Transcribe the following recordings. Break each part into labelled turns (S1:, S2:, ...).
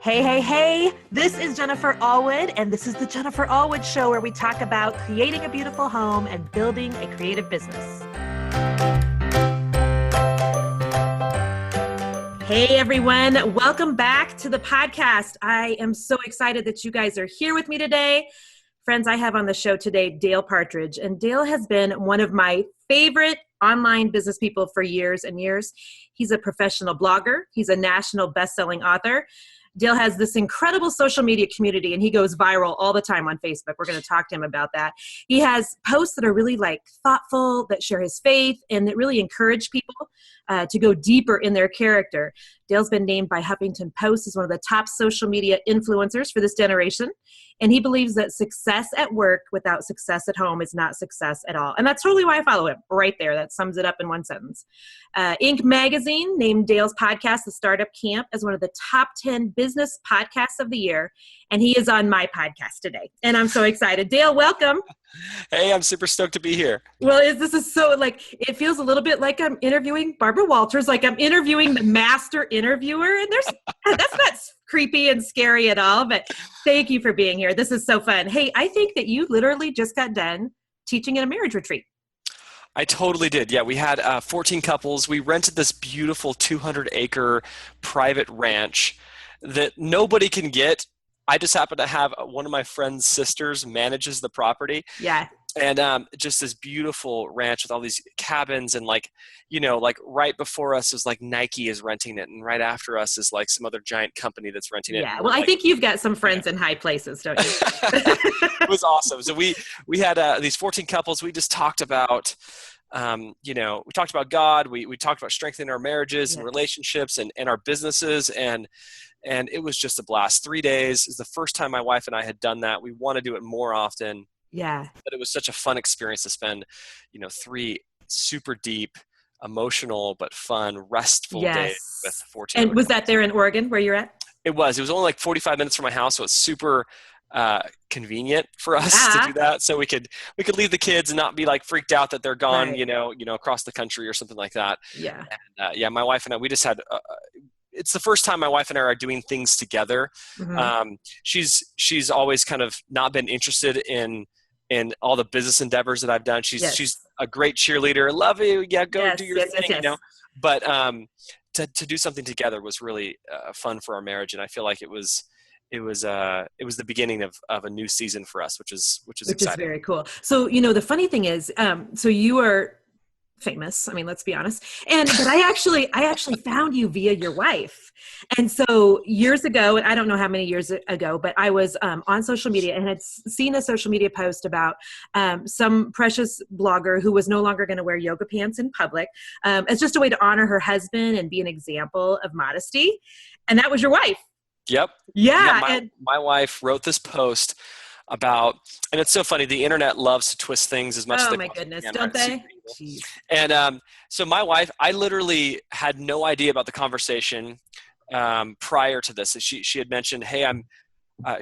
S1: Hey, hey, hey, this is Jennifer Allwood, and this is the Jennifer Allwood Show, where we talk about creating a beautiful home and building a creative business. Hey, everyone. Welcome back to the podcast. I am so excited that you guys are here with me today. Friends, I have on the show today Dale Partridge, and Dale has been one of my favorite online business people for years and years. He's a professional blogger. He's a national best-selling author. Dale has this incredible social media community, and he goes viral all the time on Facebook. We're going to talk to him about that. He has posts that are really thoughtful, that share his faith, and that really encourage people to go deeper in their character. Dale's been named by Huffington Post as one of the top social media influencers for this generation. And he believes that success at work without success at home is not success at all. And that's totally why I follow him right there. That sums it up in one sentence. Inc. magazine named Dale's podcast, The Startup Camp, as one of the top 10 business podcasts of the year. And he is on my podcast today. And I'm so excited. Dale, welcome.
S2: Hey, I'm super stoked to be here.
S1: Well, this is so it feels a little bit like I'm interviewing Barbara Walters, like I'm interviewing the master interviewer. And that's not creepy and scary at all, but thank you for being here. This is so fun. Hey, I think that you literally just got done teaching at a marriage retreat.
S2: I totally did. Yeah, we had 14 couples. We rented this beautiful 200-acre private ranch that nobody can get. I just happen to have one of my friend's sisters manages the property.
S1: Yeah.
S2: And just this beautiful ranch with all these cabins, and right before us is Nike is renting it, and right after us is some other giant company that's renting it.
S1: Yeah, well, I think you've got some friends in high places, don't you?
S2: It was awesome. So we had these 14 couples. We just talked about, we talked about God. We talked about strengthening our marriages and relationships and our businesses, and it was just a blast. 3 days is the first time my wife and I had done that. We want to do it more often.
S1: Yeah.
S2: But it was such a fun experience to spend, 3 super deep, emotional, but fun, restful days with 14.
S1: And was that there in Oregon where you're at?
S2: It was. It was only 45 minutes from my house, so it's super convenient for us to do that. So we could leave the kids and not be freaked out that they're gone, right. Across the country or something like that.
S1: Yeah.
S2: And, my wife and I, we just had. It's the first time my wife and I are doing things together. Mm-hmm. She's always kind of not been interested in all the business endeavors that I've done. She's a great cheerleader. Love you. Yeah. Go do your thing, but, to do something together was really fun for our marriage. And I feel like it was the beginning of a new season for us, which is exciting.
S1: Which is very cool. So, the funny thing is, so you are famous. I mean, let's be honest. But I actually found you via your wife. And so years ago, and I don't know how many years ago, but I was on social media and had seen a social media post about some precious blogger who was no longer going to wear yoga pants in public as just a way to honor her husband and be an example of modesty. And that was your wife.
S2: Yep.
S1: Yeah.
S2: My wife wrote this post about, and it's so funny, the internet loves to twist things as much as they
S1: my goodness, don't they?
S2: And so my wife, I literally had no idea about the conversation prior to this. She had mentioned, hey,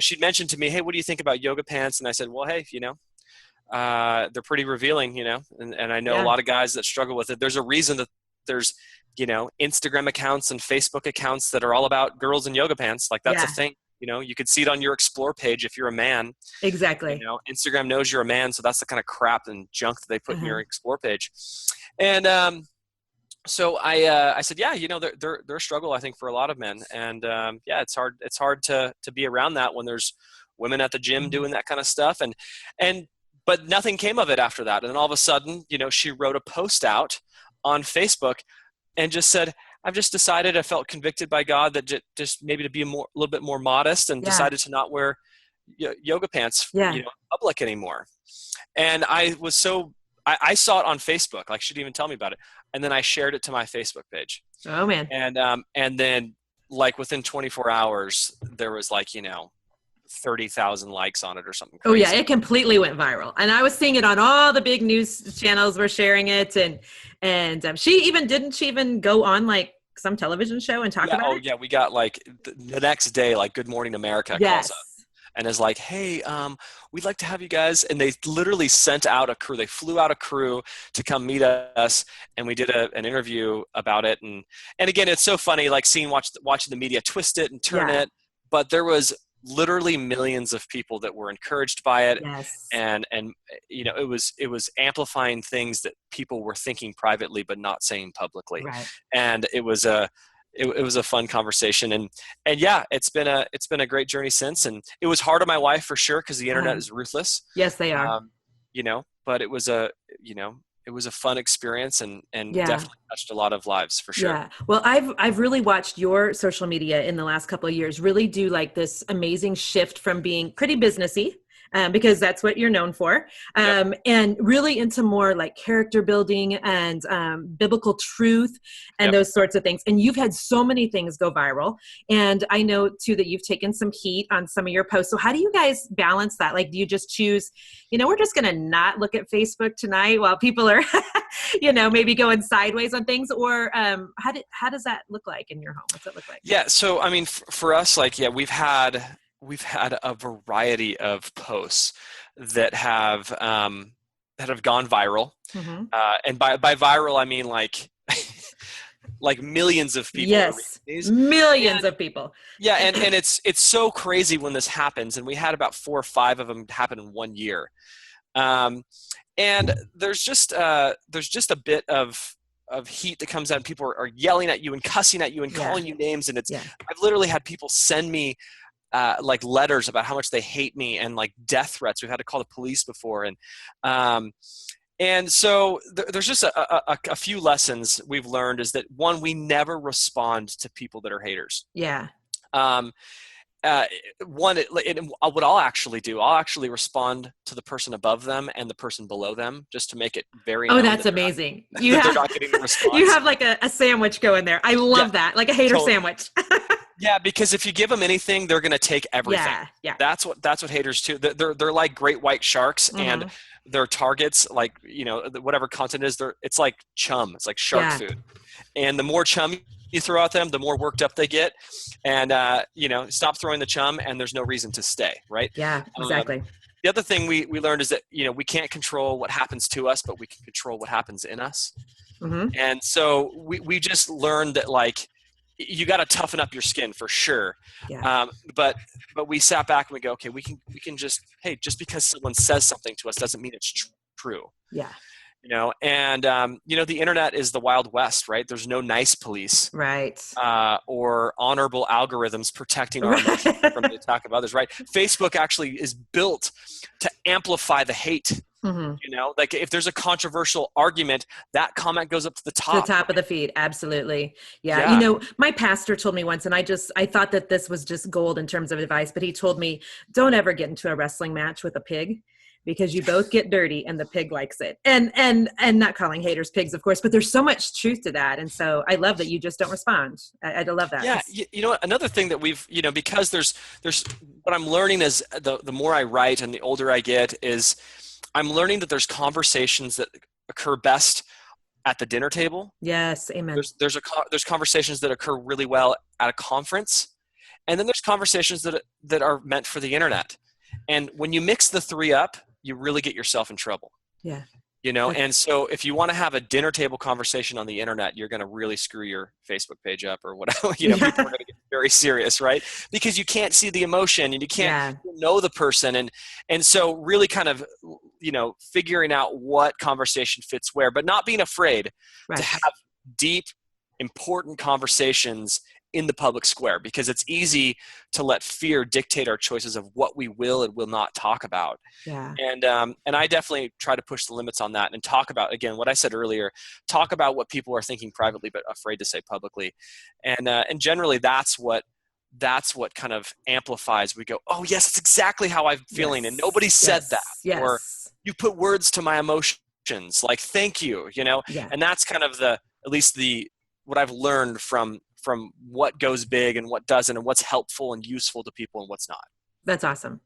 S2: she'd mentioned to me, hey, what do you think about yoga pants? And I said, well, hey, they're pretty revealing, and I know a lot of guys that struggle with it. There's a reason that there's, Instagram accounts and Facebook accounts that are all about girls in yoga pants. That's a thing. You could see it on your Explore page if you're a man.
S1: Exactly.
S2: Instagram knows you're a man, so that's the kind of crap and junk that they put in your Explore page. And so I said, yeah, they're a struggle, I think, for a lot of men. And it's hard. It's hard to be around that when there's women at the gym doing that kind of stuff. But nothing came of it after that. And then all of a sudden, she wrote a post out on Facebook and just said, I've just decided, I felt convicted by God that just maybe to be a little bit more modest, and decided to not wear yoga pants in public anymore. And I was I saw it on Facebook, she didn't even tell me about it. And then I shared it to my Facebook page.
S1: Oh man.
S2: And then within 24 hours, there was 30,000 likes on it or something crazy.
S1: Oh yeah, it completely went viral. And I was seeing it on all the big news channels were sharing it. And she even go on some television show and talk about it?
S2: Oh yeah, we got the next day, Good Morning America calls up. and is like, hey, we'd like to have you guys. And they literally sent out a crew. They flew out a crew to come meet us, and we did an interview about it. And again, it's so funny, like watching the media twist it and turn it. But there was literally millions of people that were encouraged by it.
S1: Yes.
S2: And it was amplifying things that people were thinking privately but not saying publicly.
S1: Right.
S2: And it was a fun conversation, and yeah, it's been a great journey since. And it was hard on my wife for sure, because the internet is ruthless.
S1: Yes, they are.
S2: But it was a fun experience, and definitely touched a lot of lives for sure.
S1: Yeah. Well, I've really watched your social media in the last couple of years really do like this amazing shift from being pretty businessy, because that's what you're known for, and really into more like character building and biblical truth and those sorts of things. And you've had so many things go viral. And I know too that you've taken some heat on some of your posts. So how do you guys balance that? Like, do you just choose, we're just going to not look at Facebook tonight while people are, maybe going sideways on things? Or how does that look like in your home? What's it look like?
S2: Yeah. So, I mean, for us, like, we've had a variety of posts that have gone viral. Mm-hmm. And by viral, I mean like millions of people.
S1: Yes, millions of people.
S2: Yeah, and it's so crazy when this happens. And we had about 4 or 5 of them happen in 1 year. And there's just a bit of heat that comes out, and people are yelling at you and cussing at you and calling you names. And I've literally had people send me like letters about how much they hate me, and like death threats. We've had to call the police before. And so there's just a few lessons we've learned, is that one, we never respond to people that are haters.
S1: Yeah.
S2: What I'll actually do, I'll actually respond to the person above them and the person below them, just to make it very known.
S1: Oh, that's amazing.
S2: They're not getting the response.
S1: You have like a sandwich going there. I love that. Like a hater sandwich.
S2: Yeah, because if you give them anything, they're going to take everything.
S1: Yeah.
S2: That's what haters do. They're like great white sharks, mm-hmm. and their targets, like, whatever content is, it's like chum. It's like shark food. And the more chum you throw at them, the more worked up they get. And, stop throwing the chum, and there's no reason to stay, right?
S1: Yeah, exactly.
S2: The other thing we learned is that, we can't control what happens to us, but we can control what happens in us. Mm-hmm. And so we just learned that, like, you got to toughen up your skin for sure. Yeah. But we sat back and we go, okay, we can just because someone says something to us doesn't mean it's true.
S1: Yeah.
S2: And the internet is the Wild West, right? There's no nice police,
S1: right?
S2: Or honorable algorithms protecting our emotions from the attack of others, right? Facebook actually is built to amplify the hate. Mm-hmm. Like if there's a controversial argument, that comment goes up to the top.
S1: To the top of the feed. Absolutely. Yeah. My pastor told me once, and I thought that this was just gold in terms of advice, but he told me, don't ever get into a wrestling match with a pig, because you both get dirty and the pig likes it. And not calling haters pigs, of course, but there's so much truth to that. And so I love that you just don't respond. I love that.
S2: Yeah. Another thing that we've, because there's what I'm learning is the more I write and the older I get, is I'm learning that there's conversations that occur best at the dinner table.
S1: Yes. Amen.
S2: There's conversations that occur really well at a conference. And then there's conversations that are meant for the internet. And when you mix the 3 up, you really get yourself in trouble.
S1: Yeah.
S2: And so if you want to have a dinner table conversation on the internet, you're going to really screw your Facebook page up or whatever. People are going to get very serious, right? Because you can't see the emotion and you can't know the person. And so really kind of, figuring out what conversation fits where, but not being afraid to have deep, important conversations in the public square, because it's easy to let fear dictate our choices of what we will and will not talk about.
S1: Yeah.
S2: And I definitely try to push the limits on that and talk about, again, what I said earlier, talk about what people are thinking privately, but afraid to say publicly. And generally that's what kind of amplifies. We go, oh yes, it's exactly how I'm feeling. Yes. And nobody said that.
S1: Yes.
S2: Or you put words to my emotions, like, thank you, and that's kind of what I've learned from what goes big and what doesn't, and what's helpful and useful to people and what's not.
S1: That's awesome.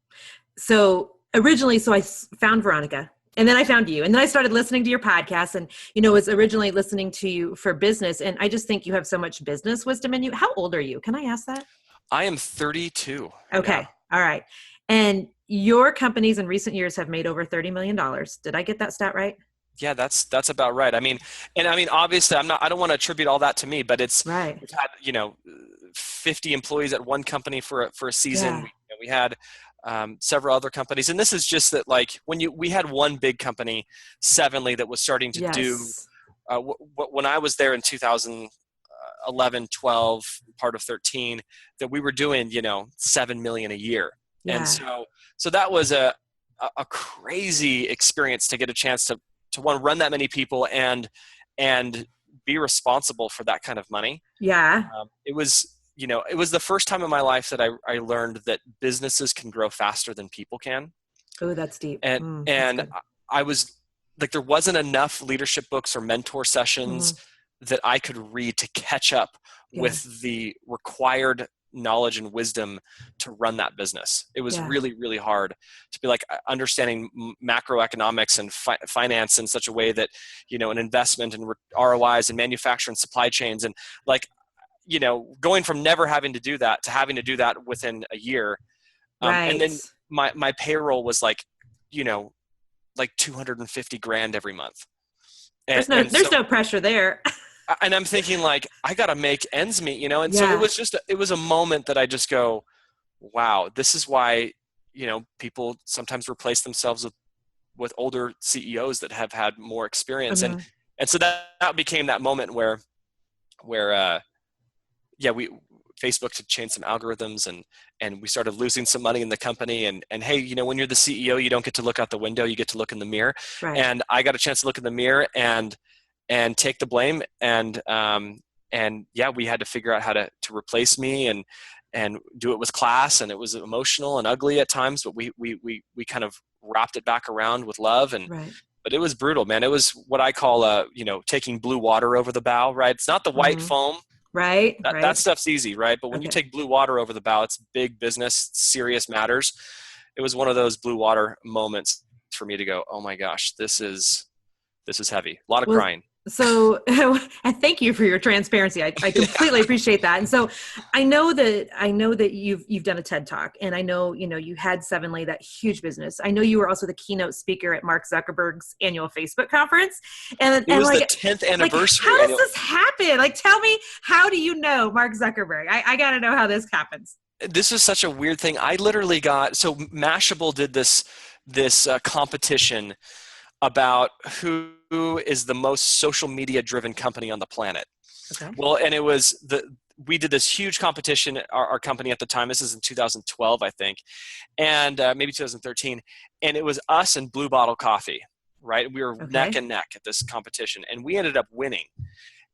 S1: So originally, I found Veronica, and then I found you, and then I started listening to your podcast, and, was originally listening to you for business. And I just think you have so much business wisdom in you. How old are you? Can I ask that?
S2: I am 32.
S1: Okay. All right. And your companies in recent years have made over $30 million. Did I get that stat right?
S2: Yeah, that's about right. I mean, obviously I don't want to attribute all that to me, but
S1: Right.
S2: we've had, 50 employees at one company for a season.
S1: Yeah.
S2: We had several other companies, and this is just that, like, we had one big company, Sevenly, that was starting to do,
S1: Yes.
S2: when I was there in 2011, 12, part of 13, that we were doing, 7 million a year. And
S1: Yeah.
S2: so that was a crazy experience to get a chance to want to run that many people and be responsible for that kind of money.
S1: Yeah.
S2: It was, it was the first time in my life that I learned that businesses can grow faster than people can.
S1: Oh, that's deep.
S2: And,
S1: That's
S2: and
S1: good.
S2: I was like, there wasn't enough leadership books or mentor sessions that I could read to catch up
S1: Yeah.
S2: with the required knowledge and wisdom to run that business. It was really, really hard to be like understanding macroeconomics and finance in such a way that, an investment and ROIs and manufacturing supply chains, and like, going from never having to do that to having to do that within a year.
S1: Right.
S2: And then my payroll was like, like 250 grand every month.
S1: There's no pressure there.
S2: And I'm thinking, like, I got to make ends meet, and so it was a moment that I just go, wow, this is why, people sometimes replace themselves with older CEOs that have had more experience. And so that became that moment where Facebook had changed some algorithms, and we started losing some money in the company. And hey, when you're the CEO, you don't get to look out the window, you get to look in the mirror.
S1: Right.
S2: And I got a chance to look in the mirror and take the blame. And we had to figure out how to replace me and do it with class. And it was emotional and ugly at times, but we kind of wrapped it back around with love. And, but it was brutal, man. It was what I call, taking blue water over the bow, right? It's not the white foam.
S1: Right.
S2: That stuff's easy, right? But when you take blue water over the bow, it's big business, serious matters. It was one of those blue water moments for me to go, oh my gosh, this is heavy. A lot of crying.
S1: So, and thank you for your transparency. I completely appreciate that. And so I know that you've done a TED Talk, and I know, you had Sevenly, that huge business. I know you were also the keynote speaker at Mark Zuckerberg's annual Facebook conference. And
S2: it was
S1: like,
S2: the 10th anniversary.
S1: Like, how does this happen? Like, tell me, how do you know Mark Zuckerberg? I got to know how this happens.
S2: This is such a weird thing. I literally so Mashable did this competition about who is the most social media driven company on the planet. Okay. Well, and it was we did this huge competition, our company at the time, this is in 2012, I think, and maybe 2013. And it was us and Blue Bottle Coffee, right? We were neck and neck at this competition, and we ended up winning.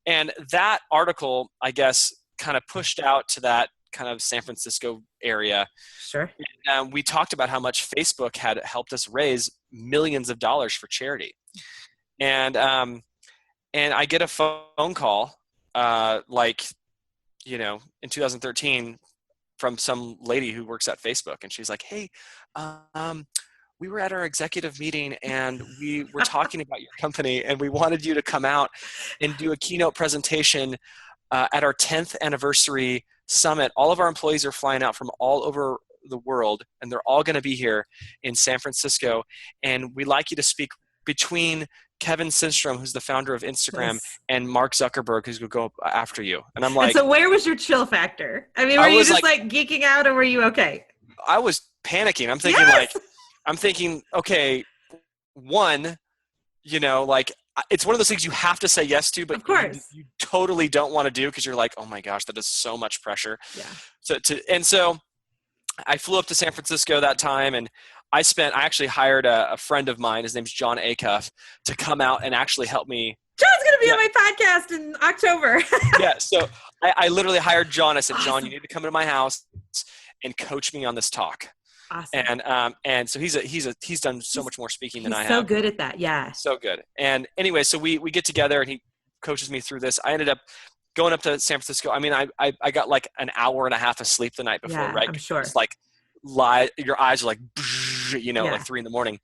S2: And that article, I guess, kind of pushed out to that kind of San Francisco area.
S1: Sure.
S2: And we talked about how much Facebook had helped us raise millions of dollars for charity. And I get a phone call, in 2013 from some lady who works at Facebook. And she's like, hey, we were at our executive meeting and we were talking about your company, and we wanted you to come out and do a keynote presentation at our 10th anniversary summit. All of our employees are flying out from all over the world, and they're all going to be here in San Francisco. And we'd like you to speak between Kevin Systrom, who's the founder of Instagram, and Mark Zuckerberg, who's going to go after you. And I'm like,
S1: and so where was your chill factor? I mean, were you just like geeking out, or were you okay?
S2: I was panicking. I'm thinking, okay, one, it's one of those things you have to say yes to, but
S1: of course
S2: you totally don't want to do, because you're like, oh my gosh, that is so much pressure.
S1: Yeah.
S2: So I flew up to San Francisco that time, and I actually hired a friend of mine, his name's John Acuff, to come out and actually help me.
S1: John's going to be on my podcast in October.
S2: Yeah. So I literally hired John. I said, John, you need to come to my house and coach me on this talk.
S1: Awesome.
S2: And so he's done so much more speaking than I have.
S1: So good at that. Yeah.
S2: So good. And anyway, so we get together and he coaches me through this. I ended up going up to San Francisco. I mean, I got like an hour and a half of sleep the night before, right?
S1: I'm sure.
S2: It's like your eyes are like, like 3 a.m.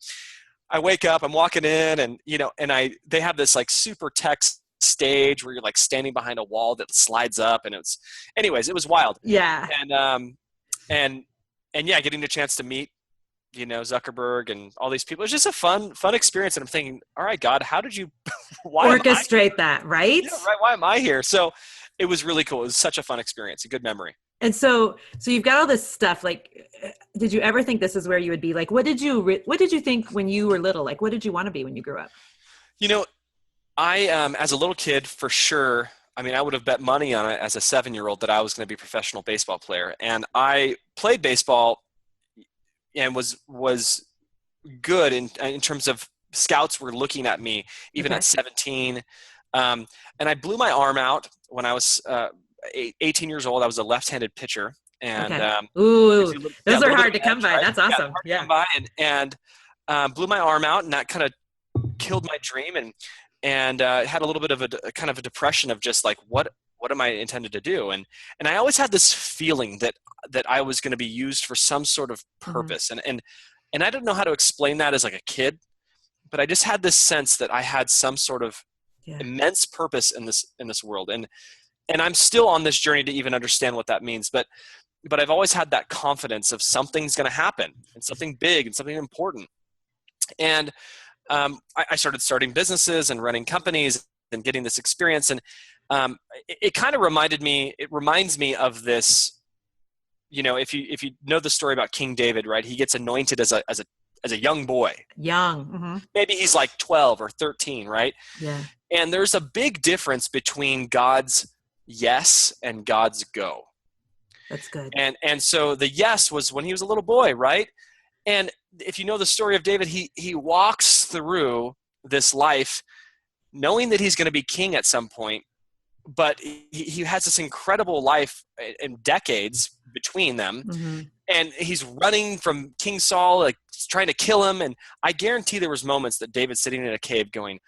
S2: I wake up, I'm walking in, and they have this like super tech stage where you're like standing behind a wall that slides up, and it was wild.
S1: Yeah.
S2: And and yeah, getting the chance to meet, Zuckerberg and all these people. It's just a fun experience. And I'm thinking, all right, God, how did you, why am I here?
S1: Orchestrate that, right?
S2: Yeah, right. Why am I here? So it was really cool. It was such a fun experience, a good memory.
S1: And so you've got all this stuff. Like, did you ever think this is where you would be? Like, what did you think when you were little? Like, what did you want to be when you grew up?
S2: I, as a little kid, for sure, I mean, I would have bet money on it as a 7-year-old that I was going to be a professional baseball player. And I played baseball and was good in terms of scouts were looking at me even at 17. And I blew my arm out when I was 18 years old. I was a left-handed pitcher. And
S1: those are hard to come by. Right? That's awesome.
S2: Yeah. And blew my arm out, and that kind of killed my dream, and had a little bit of a kind of a depression of just like, what am I intended to do? And I always had this feeling that I was going to be used for some sort of purpose. Mm-hmm. And I didn't know how to explain that as like a kid, but I just had this sense that I had some sort of immense purpose in this world. And I'm still on this journey to even understand what that means. But I've always had that confidence of something's going to happen, and something big and something important. And I started starting businesses and running companies and getting this experience. And it kind of reminds me of this, if you know the story about King David, right? He gets anointed as a young boy.
S1: Mm-hmm.
S2: Maybe he's like 12 or 13, right?
S1: Yeah.
S2: And there's a big difference between God's yes and God's go.
S1: That's good.
S2: And so the yes was when he was a little boy, right? And if you know the story of David, he walks through this life knowing that he's going to be king at some point, but he has this incredible life and decades between them. Mm-hmm. And he's running from King Saul, like trying to kill him. And I guarantee there was moments that David's sitting in a cave going,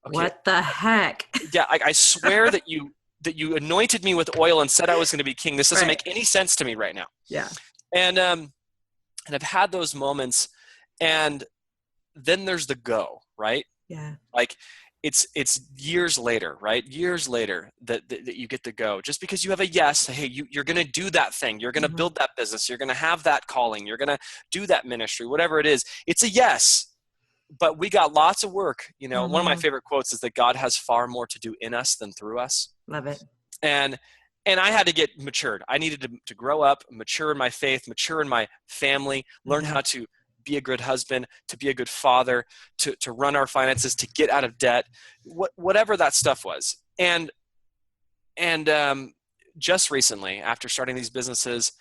S2: okay,
S1: what the heck?
S2: Yeah, I swear that you anointed me with oil and said I was going to be king. This doesn't make any sense to me right now.
S1: Yeah.
S2: And I've had those moments, and then there's the go, right?
S1: Yeah.
S2: Like it's years later, right? Years later that you get to go. Just because you have a yes, hey, you're going to do that thing. You're going to build that business. You're going to have that calling. You're going to do that ministry, whatever it is. It's a yes, but we got lots of work. One of my favorite quotes is that God has far more to do in us than through us.
S1: Love it.
S2: And I had to get matured. I needed to grow up, mature in my faith, mature in my family, learn how to be a good husband, to be a good father, to run our finances, to get out of debt, whatever that stuff was. And just recently, after starting these businesses,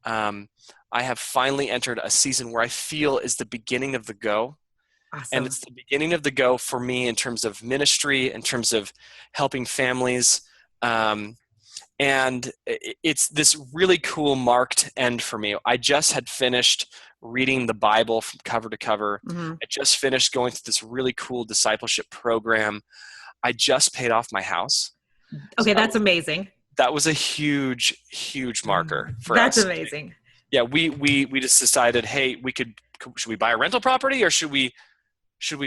S2: I have finally entered a season where I feel is the beginning of the go.
S1: Awesome.
S2: And it's the beginning of the go for me in terms of ministry, in terms of helping families. And it's this really cool marked end for me. I just had finished reading the Bible from cover to cover. Mm-hmm. I just finished going through this really cool discipleship program. I just paid off my house.
S1: Okay, so that's amazing.
S2: That was a huge, huge marker for us.
S1: That's amazing.
S2: Yeah, we just decided, hey, should we buy a rental property or should we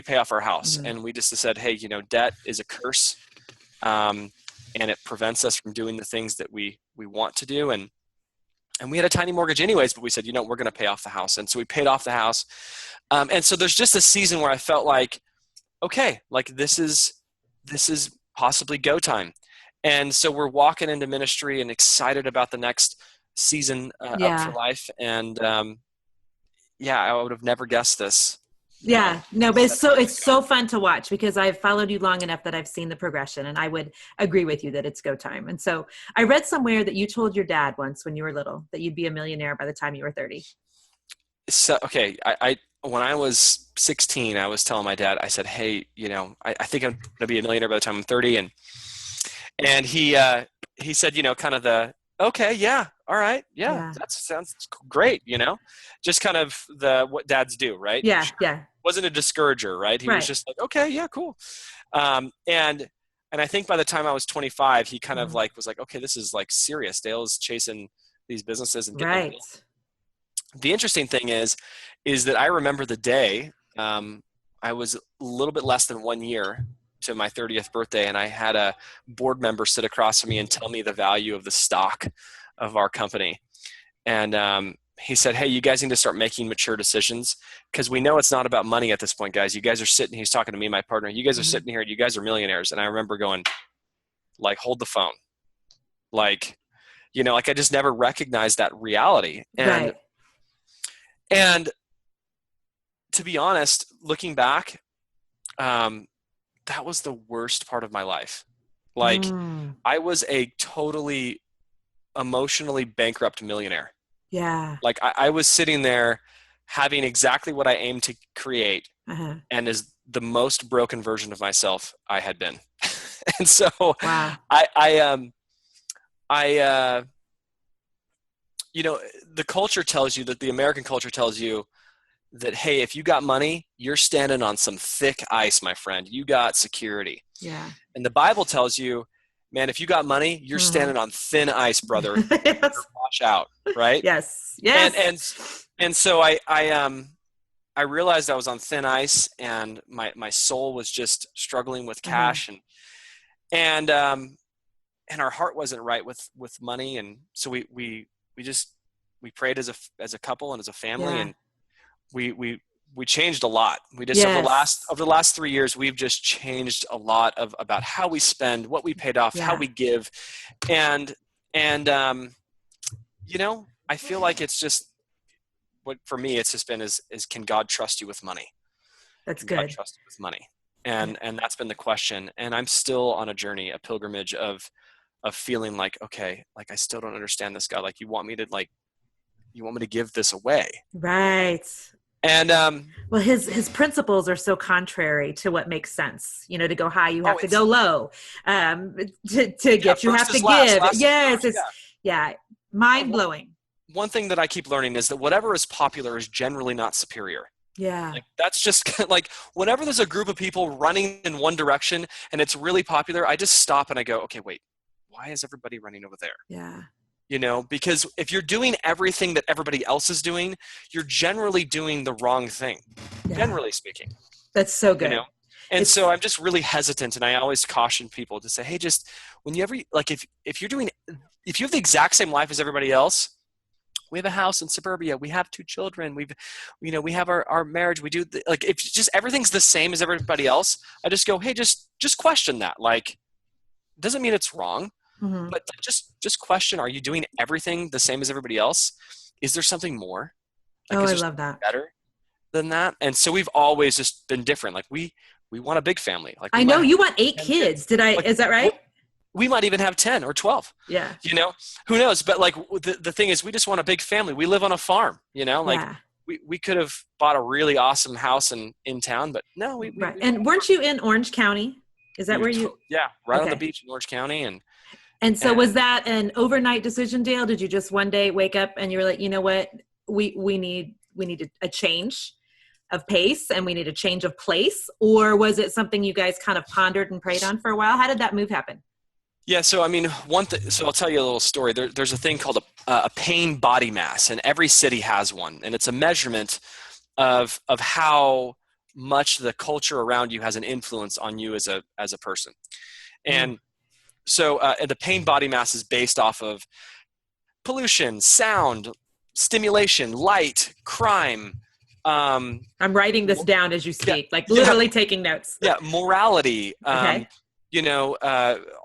S2: pay off our house? Mm-hmm. And we just said, hey, debt is a curse. And it prevents us from doing the things that we want to do. And we had a tiny mortgage anyways, but we said, we're going to pay off the house. And so we paid off the house. And so there's just a season where I felt like, okay, like this is possibly go time. And so we're walking into ministry and excited about the next season up for life. And I would have never guessed this.
S1: Yeah, no, but it's so fun to watch because I've followed you long enough that I've seen the progression, and I would agree with you that it's go time. And so I read somewhere that you told your dad once when you were little that you'd be a millionaire by the time you were 30.
S2: So, okay. I when I was 16, I was telling my dad, I said, hey, I think I'm going to be a millionaire by the time I'm 30. And he said, kind of okay, yeah, all right, yeah. That sounds great, just kind of what dads do, right?
S1: Yeah.
S2: Wasn't a discourager, right? He was just like, okay, yeah, cool. And I think by the time I was 25, he kind of was like, okay, this is like serious. Dale's chasing these businesses and getting them. The interesting thing is that I remember the day I was a little bit less than 1 year to my 30th birthday, and I had a board member sit across from me and tell me the value of the stock of our company. And he said, hey, you guys need to start making mature decisions because we know it's not about money at this point, guys. You guys are sitting, he's talking to me and my partner, you guys are sitting here and you guys are millionaires. And I remember going, like, hold the phone. Like, like I just never recognized that reality. And to be honest, looking back, that was the worst part of my life. Like I was a totally emotionally bankrupt millionaire.
S1: Yeah.
S2: Like I was sitting there having exactly what I aimed to create and is the most broken version of myself I had been. And so the culture tells you that the American culture tells you that, hey, if you got money, you're standing on some thick ice, my friend. You got security.
S1: Yeah.
S2: And the Bible tells you, man, if you got money, you're standing on thin ice, brother.
S1: Yes.
S2: Watch out, right?
S1: Yes.
S2: And so I realized I was on thin ice, and my soul was just struggling with cash, and our heart wasn't right with money, and so we prayed as a couple and as a family, and we changed a lot. We just over the last 3 years, we've just changed a lot about how we spend, what we paid off, how we give, and I feel like it's just what for me it's just been is can God trust you with money?
S1: That's
S2: can
S1: good.
S2: God trust you with money, and that's been the question. And I'm still on a journey, a pilgrimage of feeling like, okay, like I still don't understand this, God. Like you want me to give this away,
S1: right?
S2: And
S1: well, his principles are so contrary to what makes sense. To go high, you have to go low. To get, you have to give. Mind blowing.
S2: One thing that I keep learning is that whatever is popular is generally not superior.
S1: Yeah.
S2: Like that's just like whenever there's a group of people running in one direction and it's really popular, I just stop and I go, okay, wait, why is everybody running over there?
S1: Yeah.
S2: Because if you're doing everything that everybody else is doing, you're generally doing the wrong thing, generally speaking.
S1: That's so good.
S2: And so I'm just really hesitant, and I always caution people to say, hey, just when you ever, like if you have the exact same life as everybody else, we have a house in suburbia, we have 2 children, we have our marriage, we do if just everything's the same as everybody else, I just go, hey, just question that. Like, doesn't mean it's wrong. Mm-hmm. But just question, are you doing everything the same as everybody else? Is there something more?
S1: I love that.
S2: Better than that? And so we've always just been different. Like we want a big family. Like
S1: I know you want 8 kids. Is that right?
S2: We might even have 10 or 12.
S1: Yeah.
S2: Who knows? But like the thing is, we just want a big family. We live on a farm, we could have bought a really awesome house in town, but no, we
S1: and weren't you in Orange County? Is that where you?
S2: Yeah. Right on the beach in Orange County.
S1: And so was that an overnight decision, Dale? Did you just one day wake up and you were like, you know what, we need a change of pace and we need a change of place? Or was it something you guys kind of pondered and prayed on for a while? How did that move happen?
S2: Yeah. So, I mean, so I'll tell you a little story. There's a thing called a pain body mass, and every city has one. And it's a measurement of how much the culture around you has an influence on you as a person. And so the pain body mass is based off of pollution, sound, stimulation, light, crime.
S1: I'm writing this down as you speak, literally taking notes.
S2: Yeah, morality.
S1: Okay.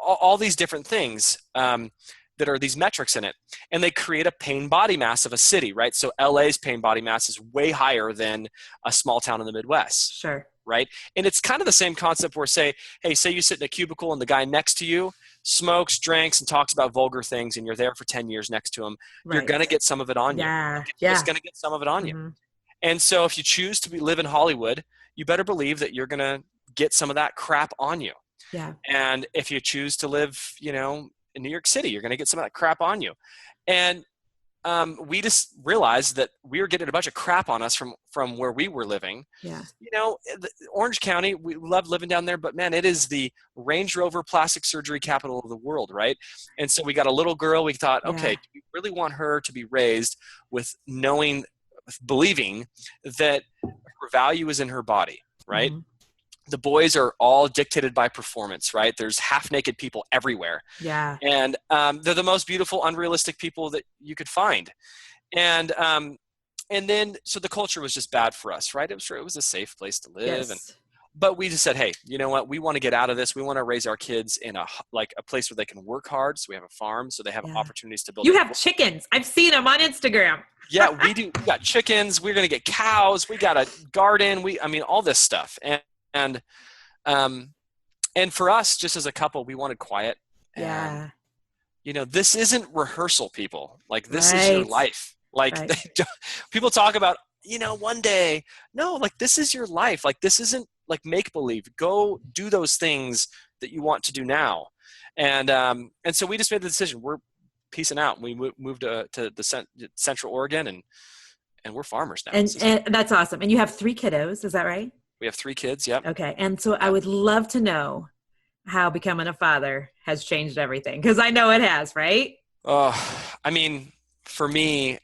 S2: All these different things that are these metrics in it. And they create a pain body mass of a city, right? So LA's pain body mass is way higher than a small town in the Midwest.
S1: Sure.
S2: Right? And it's kind of the same concept where say you sit in a cubicle and the guy next to you smokes, drinks, and talks about vulgar things, and you're there for 10 years next to him, you're going to get some of it on you.
S1: You're
S2: just going to get some of it on you. And so if you choose to live in Hollywood, you better believe that you're going to get some of that crap on you.
S1: Yeah.
S2: And if you choose to live, in New York City, you're going to get some of that crap on you. And we just realized that we were getting a bunch of crap on us from where we were living.
S1: Yeah.
S2: Orange County, we love living down there, but man, it is the Range Rover plastic surgery capital of the world, right? And so we got a little girl. We thought, okay, do we really want her to be raised with believing that her value is in her body, right? Mm-hmm. the boys are all dictated by performance, right? There's half-naked people everywhere.
S1: Yeah.
S2: And they're the most beautiful, unrealistic people that you could find. And then, so the culture was just bad for us, right? It was a safe place to live.
S1: Yes.
S2: But we just said, hey, you know what? We want to get out of this. We want to raise our kids in a place where they can work hard. So we have a farm, so they have opportunities to build.
S1: You have chickens. I've seen them on Instagram.
S2: Yeah, we do. We got chickens. We're going to get cows. We got a garden. All this stuff. And for us, just as a couple, we wanted quiet.
S1: Yeah.
S2: And, this isn't rehearsal, people. Like, this is your life. Like, people talk about, one day. No, like, this is your life. Like, this isn't like make-believe. Go do those things that you want to do now. And so we just made the decision. We're peacing out. We moved to the Central Oregon, and we're farmers now.
S1: And that's awesome. And you have 3 kiddos. Is that right?
S2: We have 3 kids. Yep.
S1: Okay. And so I would love to know how becoming a father has changed everything. Because I know it has, right?
S2: For me,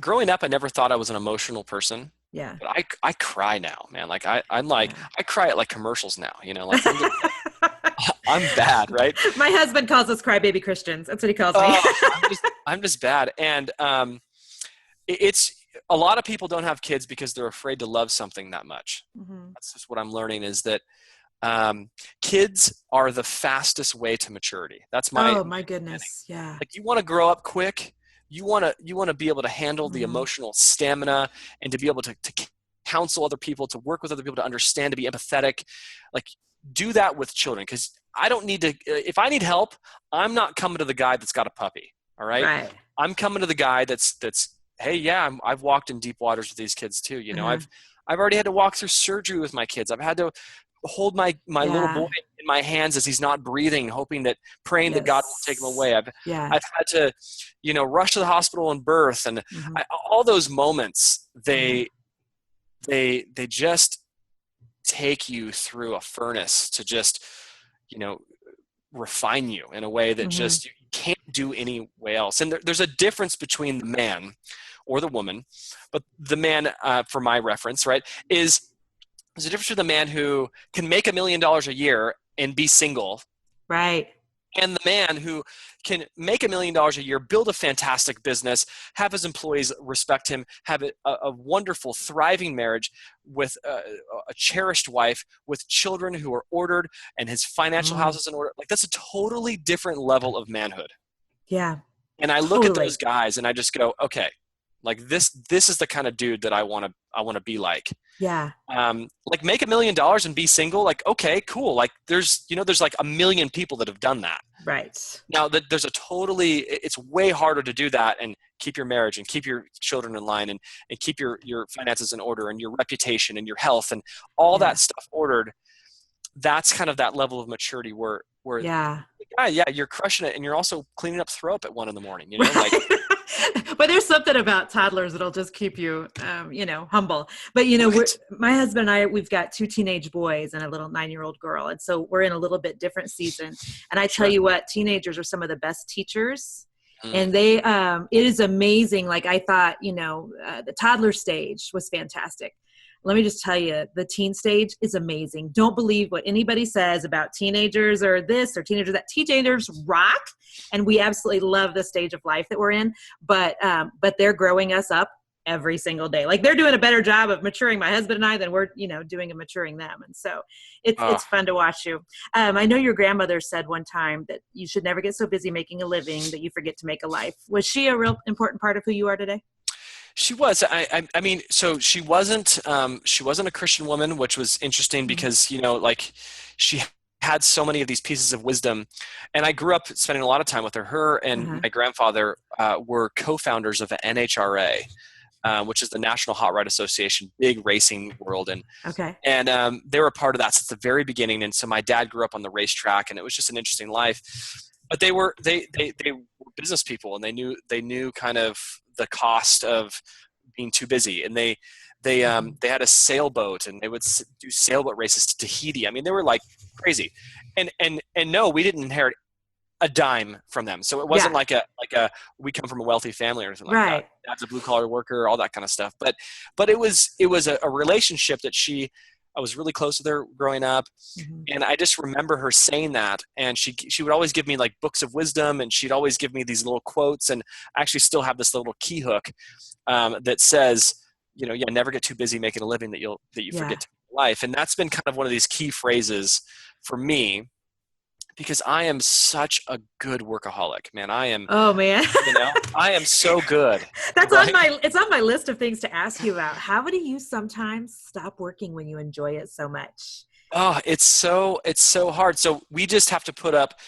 S2: growing up, I never thought I was an emotional person.
S1: Yeah.
S2: But I cry now, man. Like I cry at like commercials now, like I'm bad, right?
S1: My husband calls us crybaby Christians. That's what he calls me.
S2: I'm just bad. And it's a lot of people don't have kids because they're afraid to love something that much. Mm-hmm. That's just what I'm learning, is that kids are the fastest way to maturity. That's
S1: my goodness. Yeah.
S2: Like, you want to grow up quick. You want to be able to handle the emotional stamina, and to be able to counsel other people, to work with other people, to understand, to be empathetic. Like, do that with children, because I don't need to. If I need help, I'm not coming to the guy that's got a puppy. All right. Right. I'm coming to the guy that's. Hey, yeah, I've walked in deep waters with these kids too. I've already had to walk through surgery with my kids. I've had to hold my little boy in my hands as he's not breathing, praying that God will take him away. I've had to, rush to the hospital and birth, and all those moments, they just take you through a furnace to just, refine you in a way that just you can't do any way else. And there's a difference between the man or the woman, but the man, for my reference, right, there's a difference between the man who can make $1 million a year and be single.
S1: Right.
S2: And the man who can make $1 million a year, build a fantastic business, have his employees respect him, have a wonderful, thriving marriage with a cherished wife, with children who are ordered, and his financial house is in order. Like, that's a totally different level of manhood.
S1: Yeah.
S2: And I look at those guys and I just go, okay, like this is the kind of dude that I want to be like.
S1: Yeah.
S2: Like, make $1 million and be single. Like, okay, cool. Like, there's like 1 million people that have done that.
S1: Right.
S2: Now that it's way harder to do that and keep your marriage and keep your children in line and keep your finances in order and your reputation and your health and all that stuff ordered. That's kind of that level of maturity where you're crushing it, and you're also cleaning up throw up at 1 a.m. Like.
S1: But there's something about toddlers that'll just keep you, humble. But, my husband and I, we've got 2 teenage boys and a little 9-year-old girl. And so we're in a little bit different season. And I tell you what, teenagers are some of the best teachers. And they, it is amazing. Like, I thought, the toddler stage was fantastic. Let me just tell you, the teen stage is amazing. Don't believe what anybody says about teenagers or this or teenagers that. Teenagers rock, and we absolutely love the stage of life that we're in. But they're growing us up every single day. Like, they're doing a better job of maturing my husband and I than we're, doing and maturing them. And so it's fun to watch you. I know your grandmother said one time that you should never get so busy making a living that you forget to make a life. Was she a real important part of who you are today?
S2: She was. So she wasn't a Christian woman, which was interesting because, she had so many of these pieces of wisdom, and I grew up spending a lot of time with her. Her and my grandfather were co-founders of the NHRA, which is the National Hot Rod Association, big racing world. And they were a part of that since the very beginning. And so my dad grew up on the racetrack, and it was just an interesting life. But they were business people, and they knew kind of the cost of being too busy, and they had a sailboat, and they would do sailboat races to Tahiti. I mean, they were like crazy, and no, we didn't inherit a dime from them, so it wasn't like a we come from a wealthy family or anything like that. Dad's a blue collar worker, all that kind of stuff. But it was a relationship that she I was really close with her growing up.
S1: Mhm.
S2: And I just remember her saying that. And she would always give me like books of wisdom, and she'd always give me these little quotes. And I actually still have this little key hook that says, yeah, never get too busy making a living that you
S1: Yeah.
S2: forget to life. And that's been kind of one of these key phrases for me, because I am such a good workaholic, man. I am,
S1: Oh man.
S2: I am so good.
S1: That's
S2: right?
S1: it's on my list of things to ask you about. How do you sometimes stop working when you enjoy it so much?
S2: Oh, it's so hard. So we just have to put up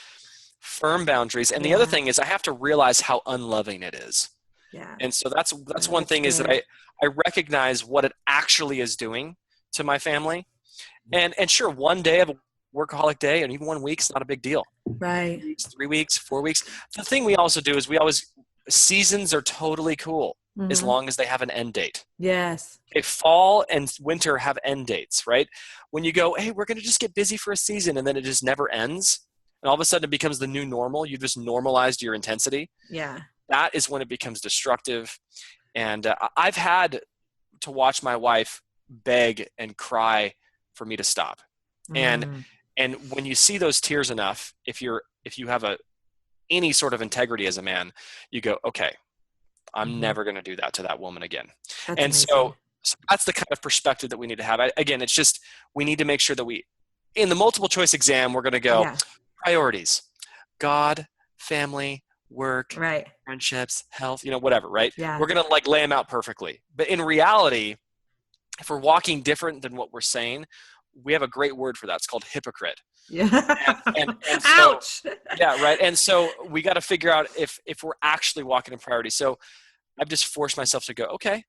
S2: firm boundaries. And the other
S1: Yeah.
S2: thing is I have to realize how unloving it is.
S1: Yeah.
S2: And so that's one
S1: That's
S2: thing, is that
S1: good.
S2: I recognize what it actually is doing to my family. And sure, one day of a workaholic day, and even 1 week's not a big deal.
S1: Right.
S2: 2 weeks, 3 weeks, 4 weeks. The thing we also do is seasons are totally cool as
S1: Mhm.
S2: long as they have an end date.
S1: Yes.
S2: Okay, fall and winter have end dates, right? When you go, hey, we're going to just get busy for a season, and then it just never ends, and all of a sudden it becomes the new normal. You just normalized your intensity.
S1: Yeah.
S2: That is when it becomes destructive. And I've had to watch my wife beg and cry for me to stop. And
S1: Mm.
S2: and when you see those tears enough, if you have any sort of integrity as a man, you go, okay, I'm
S1: Mhm.
S2: never going to do that to that woman again.
S1: That's
S2: And
S1: amazing.
S2: so that's the kind of perspective that we need to have. Again, it's just, we need to make sure that in the multiple choice exam, we're going to go
S1: Yeah.
S2: priorities: God, family, work,
S1: Right.
S2: friendships, health, whatever, right?
S1: Yeah.
S2: We're going to like lay them out perfectly. But in reality, if we're walking different than what we're saying, we have a great word for that. It's called hypocrite.
S1: Yeah.
S2: And so,
S1: Ouch.
S2: yeah, right. And so we got to figure out if we're actually walking in priority. So I've just forced myself to go, okay,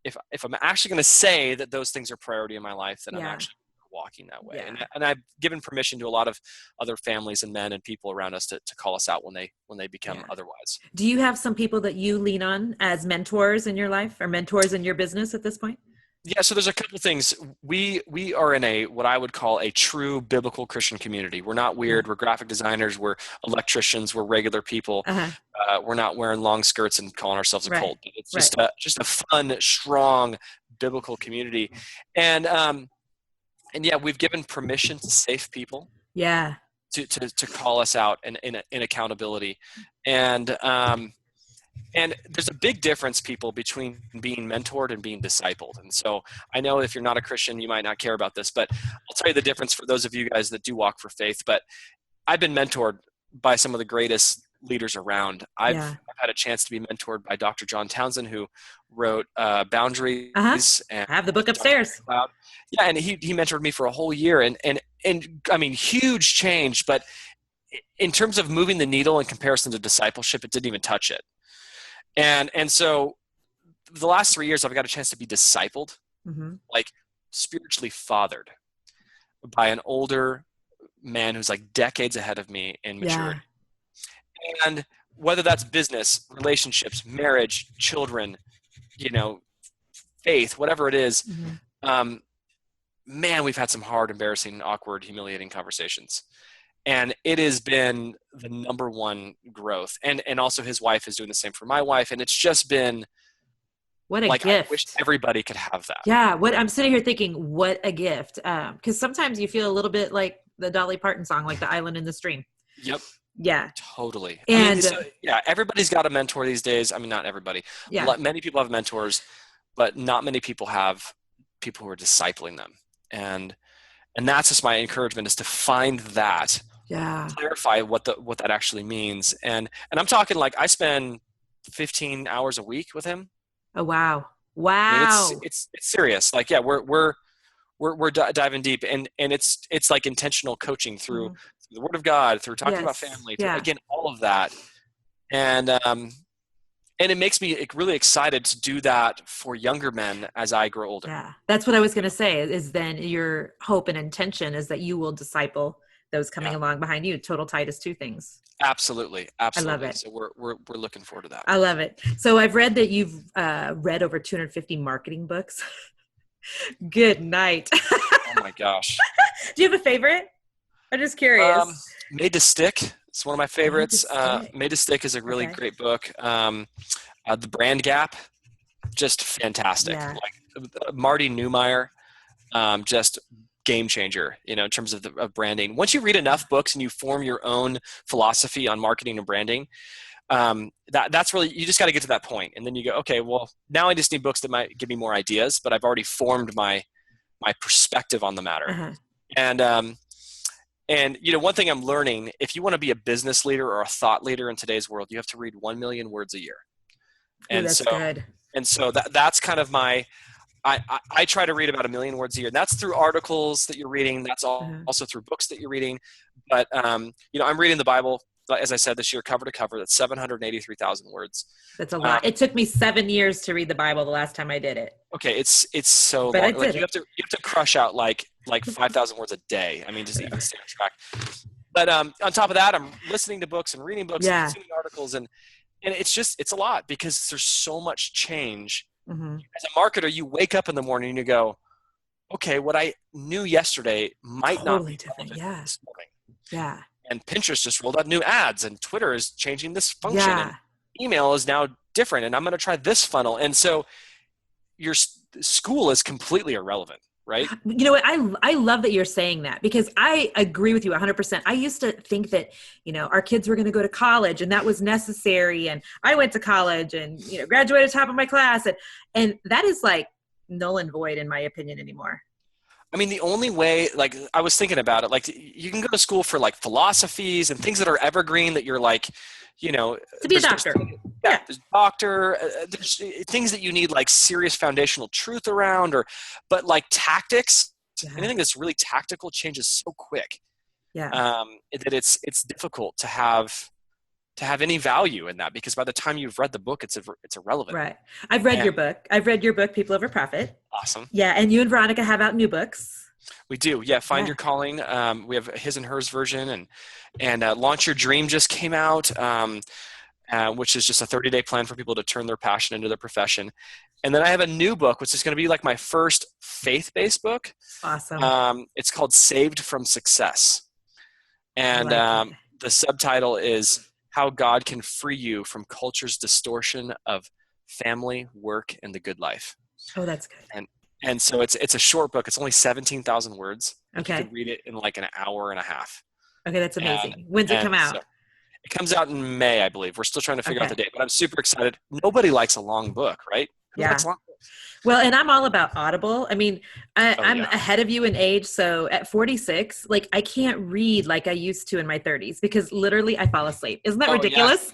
S2: if I'm actually going to say that those things are priority in my life, then I'm
S1: Yeah.
S2: actually walking that way.
S1: Yeah.
S2: And I've given permission to a lot of other families and men and people around us to call us out when they become
S1: Yeah.
S2: otherwise.
S1: Do you have some people that you lean on as mentors in your life, or mentors in your business at this point?
S2: Yeah, so there's a couple things. We are in what I would call a true biblical Christian community. We're not weird.
S1: Yeah.
S2: We're graphic designers. We're electricians. We're regular people.
S1: Uh-huh.
S2: We're not wearing long skirts and calling ourselves a
S1: Right.
S2: cult. It's
S1: Right.
S2: just a fun, strong biblical community. And yeah, we've given permission to safe people
S1: Yeah.
S2: to call us out in accountability. And there's a big difference, people, between being mentored and being discipled. And so I know if you're not a Christian, you might not care about this, but I'll tell you the difference for those of you guys that do walk for faith. But I've been mentored by some of the greatest leaders around. I've had a chance to be mentored by Dr. John Townsend, who wrote Boundaries. And
S1: I have the book upstairs.
S2: Yeah, and he mentored me for a whole year. And I mean, huge change. But in terms of moving the needle in comparison to discipleship, it didn't even touch it. And so the last 3 years, I've got a chance to be discipled, like spiritually fathered by an older man who's like decades ahead of me in maturity. Yeah. And whether that's business, relationships, marriage, children, faith, whatever it is, man, we've had some hard, embarrassing, awkward, humiliating conversations. And it has been the number one growth. And also his wife is doing the same for my wife. And it's just been
S1: what a gift.
S2: I wish everybody could have that.
S1: Yeah. I'm sitting here thinking, what a gift. Because sometimes you feel a little bit like the Dolly Parton song, like The Island in the Stream.
S2: Yep.
S1: Yeah.
S2: Totally.
S1: And
S2: everybody's got a mentor these days. I mean, not everybody. Yeah. Many people have mentors, but not many people have people who are discipling them. And that's just my encouragement, is to find that.
S1: Yeah.
S2: Clarify what that actually means. And I'm talking like I spend 15 hours a week with him.
S1: Oh, wow. Wow.
S2: I mean, it's serious. Like, yeah, we're diving deep, and it's like intentional coaching through the Word of God, through talking about family, through, again, all of that. And it makes me really excited to do that for younger men as I grow older.
S1: Yeah. That's what I was going to say, is then your hope and intention is that you will disciple those coming along behind you. Total Titus 2 things.
S2: Absolutely.
S1: I love it.
S2: So we're looking forward to that.
S1: I love it. So I've read that you've read over 250 marketing books. Good night.
S2: Oh my gosh.
S1: Do you have a favorite? I'm just curious.
S2: Made to Stick. It's one of my favorites. Made to Stick is a really great book. The Brand Gap, just fantastic. Yeah. Like Marty Neumeier, just game changer, in terms of branding. Once you read enough books and you form your own philosophy on marketing and branding, that's really, you just got to get to that point. And then you go, okay, well, now I just need books that might give me more ideas, but I've already formed my perspective on the matter.
S1: Uh-huh.
S2: And one thing I'm learning, if you want to be a business leader or a thought leader in today's world, you have to read 1 million words a year. And
S1: that's good.
S2: And so that's kind of I try to read about 1 million words a year. And that's through articles that you're reading. That's also through books that you're reading. But, I'm reading the Bible, as I said, this year, cover to cover. That's 783,000 words.
S1: That's a lot. It took me 7 years to read the Bible the last time I did it.
S2: Okay. It's so
S1: but
S2: long. Like you have to crush out like 5,000 words a day. I mean, just even stay on track. But on top of that, I'm listening to books and reading books and consuming articles. And it's a lot because there's so much change. Mm-hmm. As a marketer, you wake up in the morning and you go, okay, what I knew yesterday might not be
S1: different.
S2: This morning.
S1: Yeah.
S2: And Pinterest just rolled out new ads, and Twitter is changing this function.
S1: Yeah.
S2: And email is now different, and I'm going to try this funnel. And so your school is completely irrelevant, right?
S1: You know what? I love that you're saying that, because I agree with you 100%. I used to think that, our kids were going to go to college and that was necessary. And I went to college and, graduated top of my class. And that is like null and void in my opinion anymore.
S2: I mean, the only way, like I was thinking about it, like you can go to school for like philosophies and things that are evergreen that you're like, to
S1: be a doctor.
S2: There's a doctor, there's things that you need like serious foundational truth around, but like tactics, anything that's really tactical changes so quick.
S1: Yeah.
S2: That it's difficult to have any value in that, because by the time you've read the book, it's irrelevant.
S1: Right. I've read your book. People Over Profit.
S2: Awesome.
S1: Yeah. And you and Veronica have out new books.
S2: We do. Yeah. Find Your Calling. We have his and hers version, and Launch Your Dream just came out, which is just a 30-day plan for people to turn their passion into their profession. And then I have a new book, which is going to be like my first faith-based book.
S1: Awesome.
S2: It's called Saved from Success. And the subtitle is How God Can Free You from Culture's Distortion of Family, Work, and the Good Life.
S1: Oh, that's good.
S2: And so it's a short book. It's only 17,000 words.
S1: Okay.
S2: You can read it in like an hour and a half.
S1: Okay, that's amazing. When's it come out?
S2: So it comes out in May, I believe. We're still trying to figure out the date, but I'm super excited. Nobody likes a long book, right? Who likes long books?
S1: Well, and I'm all about Audible. I mean, I'm ahead of you in age. So at 46, like I can't read like I used to in my 30s because literally I fall asleep. Isn't that ridiculous?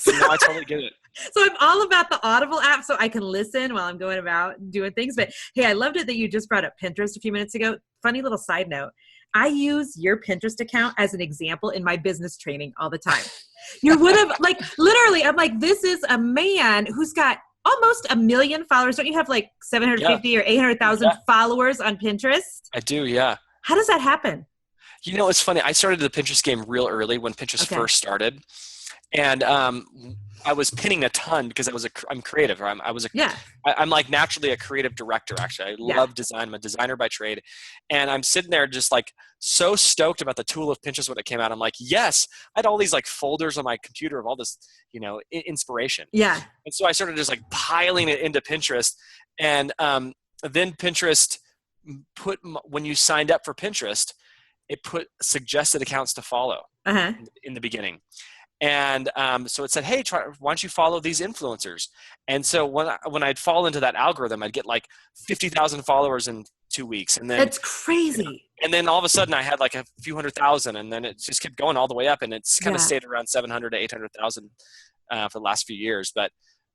S2: Yeah. No, I totally get it.
S1: So I'm all about the Audible app so I can listen while I'm going about doing things. But hey, I loved it that you just brought up Pinterest a few minutes ago. Funny little side note. I use your Pinterest account as an example in my business training all the time. You would have like, literally, I'm like, this is a man who's got almost 1 million followers. Don't you have like 750 or 800,000 followers on Pinterest?
S2: I do. Yeah.
S1: How does that happen?
S2: It's funny. I started the Pinterest game real early when Pinterest first started. And I was pinning a ton because I'm creative. Or I'm like naturally a creative director. Actually, I love design. I'm a designer by trade, and I'm sitting there just like so stoked about the tool of Pinterest when it came out. I'm like, yes, I had all these like folders on my computer of all this, inspiration.
S1: Yeah.
S2: And so I started just like piling it into Pinterest, and then Pinterest when you signed up for Pinterest, it put suggested accounts to follow in the beginning. And so it said, hey, why don't you follow these influencers? And so when I'd fall into that algorithm, I'd get like 50,000 followers in 2 weeks. And then
S1: that's crazy.
S2: And then all of a sudden I had like a few 100,000, and then it just kept going all the way up, and it's kind of stayed around 700 to 800,000 for the last few years. But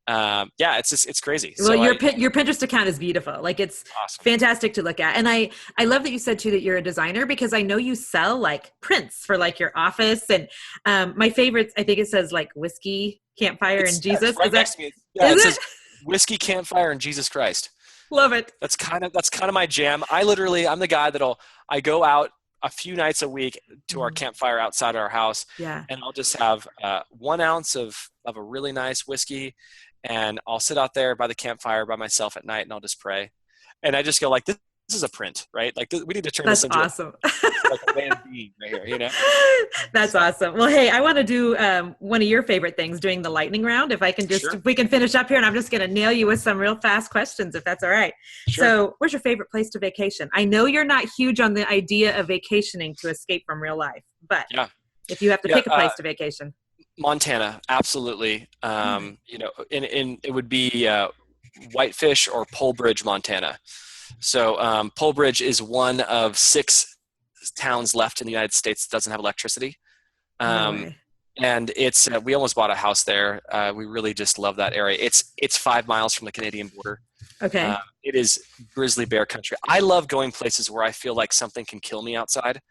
S2: it's crazy.
S1: Well, so your Pinterest account is beautiful. Like it's awesome. Fantastic to look at. And I love that you said too, that you're a designer, because I know you sell like prints for like your office. And my favorites, I think it says like whiskey, campfire, and Jesus.
S2: Right next to me. Yeah, it says whiskey, campfire, and Jesus Christ.
S1: Love it.
S2: That's kind of my jam. I'm the guy I go out a few nights a week to our campfire outside our house. Yeah. And I'll just have 1 ounce of a really nice whiskey. And I'll sit out there by the campfire by myself at night, and I'll just pray. And I just go like, this is a print, right? Like we need to turn this into
S1: awesome.
S2: like a man being right here, you know?
S1: That's awesome. Well, hey, I want to do one of your favorite things, doing the lightning round. If we can finish up here, and I'm just going to nail you with some real fast questions, if that's all right.
S2: Sure.
S1: So where's your favorite place to vacation? I know you're not huge on the idea of vacationing to escape from real life, but if you have to pick a place to vacation.
S2: Montana, absolutely. You know, it would be Whitefish or Polbridge, Montana. So Polbridge is one of 6 towns left in the United States that doesn't have electricity.
S1: No way.
S2: And it's we almost bought a house there. We really just love that area. It's 5 miles from the Canadian border.
S1: Okay.
S2: It is grizzly bear country. I love going places where I feel like something can kill me outside.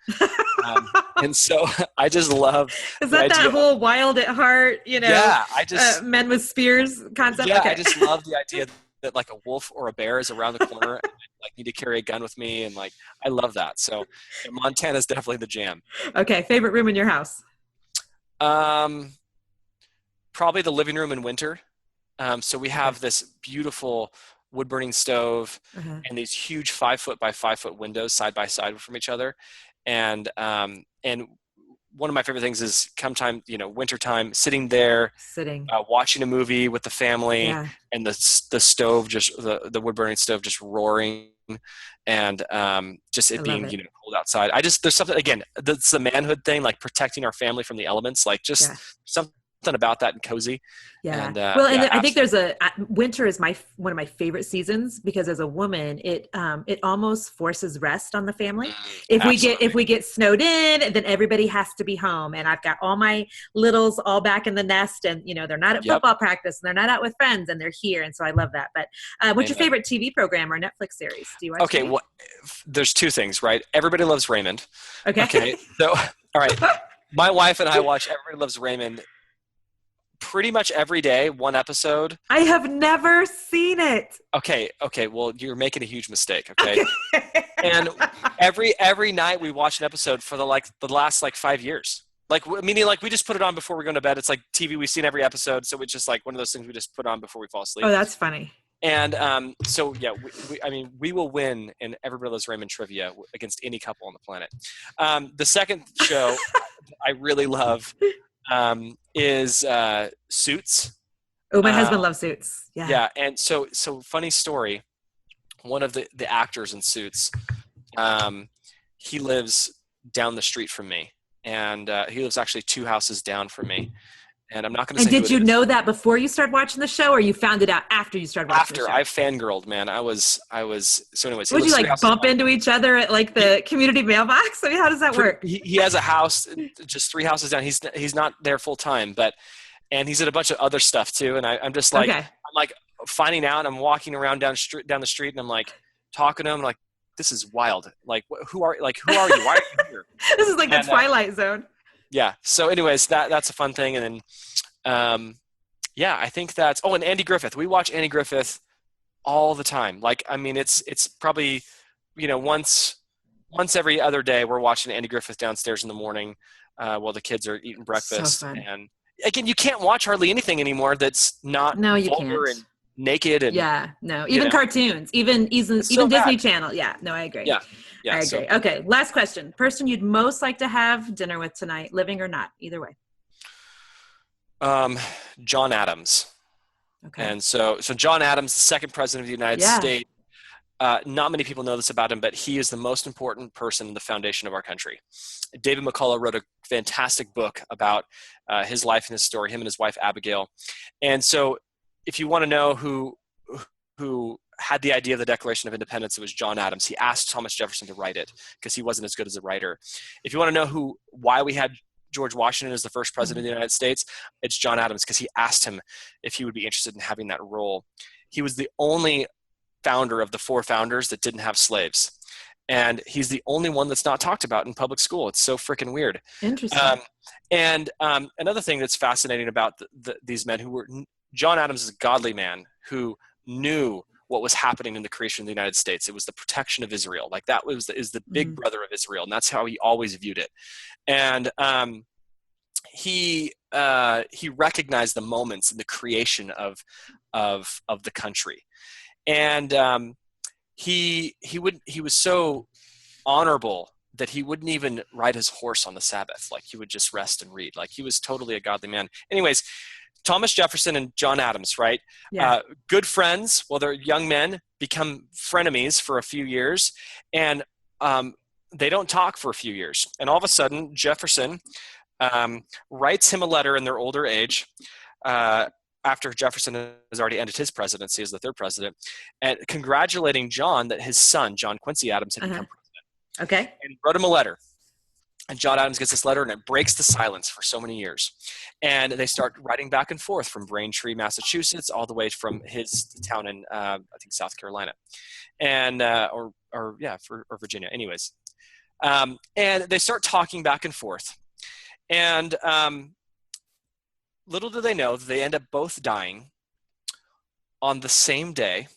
S2: And so I just love.
S1: Is that whole Wild at Heart, you know?
S2: Yeah, I just
S1: men with spears concept.
S2: Yeah,
S1: okay.
S2: I just love the idea that like a wolf or a bear is around the corner and I like need to carry a gun with me, and like I love that. So Montana is definitely the jam.
S1: Okay, favorite room in your house?
S2: Probably the living room in winter. So we have this beautiful wood burning stove and these huge 5-foot by 5-foot windows side by side from each other. And one of my favorite things is wintertime, sitting there, watching a movie with the family and the stove, the wood burning stove just roaring, and just it being cold outside. There's something, again, that's the manhood thing, like protecting our family from the elements, like just something about that and cozy.
S1: Yeah.
S2: And,
S1: I think there's winter is one of my favorite seasons, because as a woman, it almost forces rest on the family. If we get snowed in, then everybody has to be home, and I've got all my littles all back in the nest, and they're not at football practice, and they're not out with friends, and they're here. And so I love that. But what's your favorite TV program or Netflix series? Do you watch TV?
S2: Well, there's 2 things, right? Everybody Loves Raymond. Okay. So, all right. My wife and I watch Everybody Loves Raymond pretty much every day, one episode.
S1: I have never seen it.
S2: Okay. Well, you're making a huge mistake. Okay. And every night we watch an episode for the last 5 years. Meaning we just put it on before we go to bed. It's like TV. We've seen every episode. So it's just like one of those things we just put on before we fall asleep.
S1: Oh, that's funny.
S2: And so yeah, we will win in Everybody Loves Raymond trivia against any couple on the planet. The second show I really love is Suits.
S1: Oh, my husband loves Suits. Yeah.
S2: Yeah, and so funny story. One of the actors in Suits, he lives down the street from me, and he lives actually 2 houses down from me. And I'm not going to say.
S1: And did you know that before you started watching the show, or you found it out after you started watching the show?
S2: After I fangirled, man. I was. So anyways,
S1: would you bump into each other at the community mailbox? I mean, how does that work?
S2: He has a house just 3 houses down. He's not there full time, and he's at a bunch of other stuff too. And I'm just like, I'm like finding out. I'm walking around down the street, and I'm like talking to him. I'm like, this is wild. Like, who are you? Why are you here?
S1: This is like the Twilight Zone.
S2: Yeah. So anyways, that's a fun thing. And then, I think that's, and Andy Griffith, we watch Andy Griffith all the time. It's probably, once every other day we're watching Andy Griffith downstairs in the morning, while the kids are eating breakfast.
S1: So fun.
S2: And again, you can't watch hardly anything anymore that's not vulgar and naked. And
S1: even cartoons, even Disney
S2: bad.
S1: Channel. Yeah. No, I agree.
S2: Yeah.
S1: I agree. Okay. Last question. Person you'd most like to have dinner with tonight, living or not, either way.
S2: John Adams.
S1: Okay.
S2: And so John Adams, the 2nd president of the United States, not many people know this about him, but he is the most important person in the foundation of our country. David McCullough wrote a fantastic book about his life and his story, him and his wife, Abigail. And so if you want to know who had the idea of the Declaration of Independence, it was John Adams. He asked Thomas Jefferson to write it because he wasn't as good as a writer. If you want to know why we had George Washington as the first president of the United States, it's John Adams, because he asked him if he would be interested in having that role. He was the only founder of the 4 founders that didn't have slaves. And he's the only one that's not talked about in public school. It's so freaking weird.
S1: Interesting.
S2: And another thing that's fascinating about these men John Adams is a godly man who knew what was happening in the creation of the United States. It was the protection of Israel. Like that is the big brother of Israel. And that's how he always viewed it. And he recognized the moments in the creation of the country. And he was so honorable that he wouldn't even ride his horse on the Sabbath. Like he would just rest and read. Like he was totally a godly man. Anyways, Thomas Jefferson and John Adams, right?
S1: Yeah.
S2: Good friends. Well, they're young men, become frenemies for a few years, and they don't talk for a few years. And all of a sudden, Jefferson writes him a letter in their older age, after Jefferson has already ended his presidency as the third president, and congratulating John that his son, John Quincy Adams, had become president.
S1: Okay.
S2: And he wrote him a letter. And John Adams gets this letter, and it breaks the silence for so many years. And they start writing back and forth from Braintree, Massachusetts, all the way from his town in, I think, South Carolina, and or Virginia. Anyways, and they start talking back and forth. And little do they know that they end up both dying on the same day.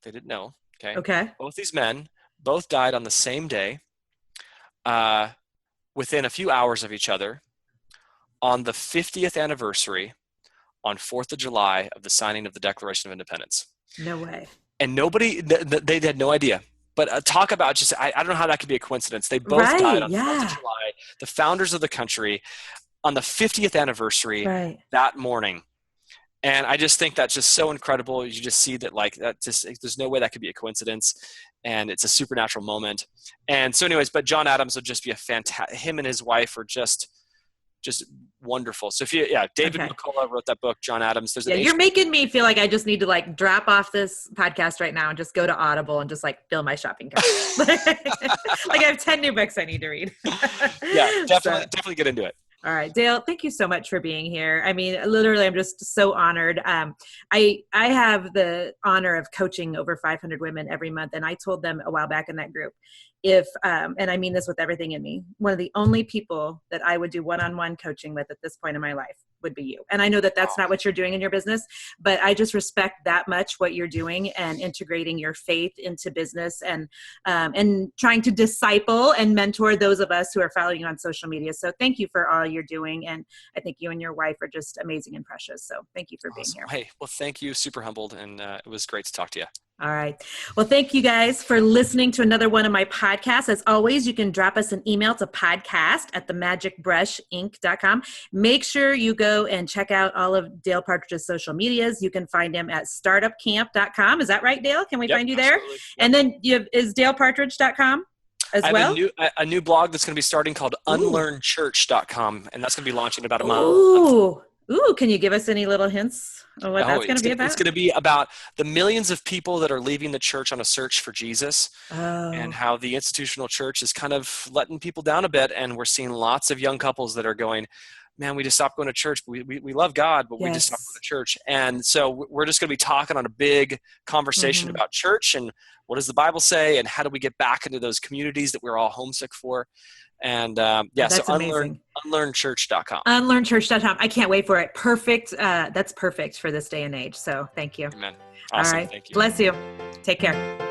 S2: They didn't know. Okay. Both these men both died on the same day, within a few hours of each other, on the 50th anniversary, on 4th of July, of the signing of the Declaration of Independence.
S1: No way.
S2: And they had no idea. But talk about just, I don't know how that could be a coincidence. They both died on 4th of July, the founders of the country, on the 50th anniversary that morning. And I just think that's just so incredible. You just see that, like, that just, there's no way that could be a coincidence. And it's a supernatural moment. And so anyways, but John Adams would just be a fantastic, him and his wife are just wonderful. So if you, David McCullough wrote that book, John Adams. There's
S1: you're making me feel like I just need to like drop off this podcast right now and just go to Audible and just like fill my shopping cart. Like I have 10 new books I need to read.
S2: Definitely get into it.
S1: All right, Dale, thank you so much for being here. I mean, literally, I'm just so honored. I have the honor of coaching over 500 women every month. And I told them a while back in that group, and I mean this with everything in me, one of the only people that I would do one-on-one coaching with at this point in my life would be you. And I know that that's not what you're doing in your business, but I just respect that much what you're doing and integrating your faith into business and trying to disciple and mentor those of us who are following you on social media. So thank you for all you're doing. And I think you and your wife are just amazing and precious. So thank you for being here.
S2: Hey, well, thank you. Super humbled. And it was great to talk to you.
S1: All right. Well, thank you guys for listening to another one of my podcasts. As always, you can drop us an email to podcast@themagicbrushinc.com. Make sure you go and check out all of Dale Partridge's social medias. You can find him at startupcamp.com. Is that right, Dale? Can we find you there? Absolutely. And then is dalepartridge.com as well?
S2: I have a new blog that's going to be starting called unlearnchurch.com, and that's going to be launching in about a month.
S1: Ooh, can you give us any little hints of what that's going to be about?
S2: It's going to be about the millions of people that are leaving the church on a search for Jesus, and how the institutional church is kind of letting people down a bit. And we're seeing lots of young couples that are going, man, we just stopped going to church. We love God, but we just stopped going to church. And so we're just going to be talking on a big conversation about church and what does the Bible say, and how do we get back into those communities that we're all homesick for. And so unlearnchurch.com.
S1: Unlearnchurch.com. I can't wait for it. Perfect. That's perfect for this day and age. So thank you.
S2: Amen. Awesome.
S1: All right.
S2: Thank you.
S1: Bless you. Take care.